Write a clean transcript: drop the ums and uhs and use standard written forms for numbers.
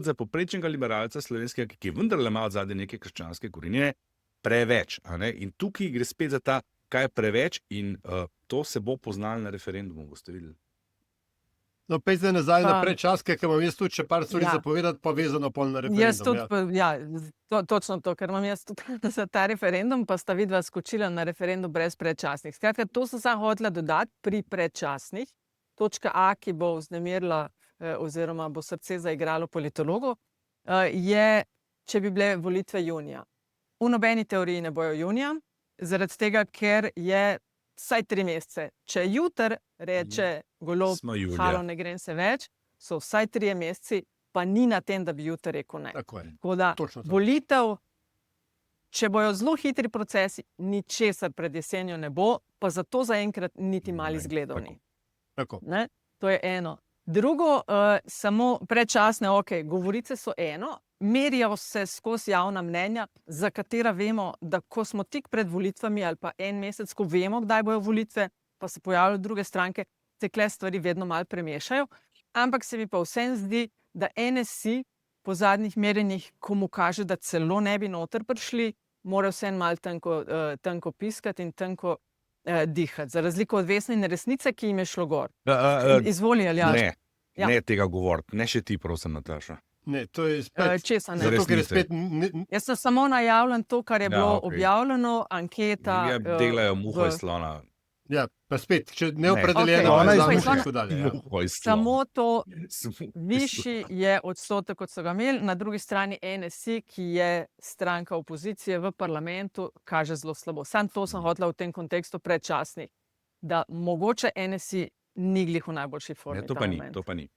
za povprečnega liberalca slovenskega, ki vendarle ima od zadaj neke krščanske korenine, preveč. A ne? In tukaj gre spet za ta, kaj je preveč, in to se bo poznalo na referendumu, boste videli. No, pej zdaj nazaj na Pa- predčaske, ker imam jaz tudi še par stvari Ja. zapovedati, pa vezano pol na Jaz referendum. tudi, točno to, ker imam jaz tudi za ta referendum, pa sta vidva skočila na referendum brez predčasnih. Skratka, to sem samo hotela dodati pri predčasnih. Točka A, ki bo vznemirila oziroma bo srce zaigralo politologu, je, če bi bile volitve junija. V nobeni teoriji ne bojo junija, zaradi tega, ker je vsaj 3 mesece. Če jutri reče Golob, Smo julija. halo, ne grem se več, so vsaj 3 meseci, pa ni na tem, da bi jutri rekel ne. Tako je. Tako da Točno to. volitev, če bojo zelo hitri procesi, ničesar pred jesenjo ne bo, pa zato zaenkrat niti mali Ne, izgledov ni. Tako. Ne? To je eno. Drugo, samo predčasne, govorice so eno, merijo se skozi javna mnenja, za katera vemo, da ko smo tik pred volitvami ali pa en mesec, ko vemo, kdaj bojo volitve, pa se pojavljajo druge stranke, se kle stvari vedno malo premešajo. Ampak se mi pa vsem zdi, da NSI po zadnjih merjenjih, ko mu kaže, da celo ne bi noter prišli, mora vsem malo tanko piskati in tanko dihati. Za razliko od Vesne in Resnice, ki jim je šlo gor. Izvoli, Aljaž. Ne, Ja. ne tega govoriti, ne še ti, prosim, Nataša. Ne, to je spet... Česa ne? Za Zato, ker je resnice. spet... Jaz sem samo najavljam to, kar je Ja, bilo okej. objavljeno, anketa. Ja, delajo muho v- iz slona. Ja, pa spet, če Ne. neopredeljeno, Okej, ona okej, izmuši ona- tako dalje. Ja. Muho iz slona. Samo to, Samo- višji je odstotek, kot so ga imeli, na drugi strani NSI, ki je stranka opozicije v parlamentu, kaže zelo slabo. Sam to sem hotela v tem kontekstu predčasnih, da mogoče NSI ni glih v najboljši formi. Ne, to ta pa ni, moment. to pa ni.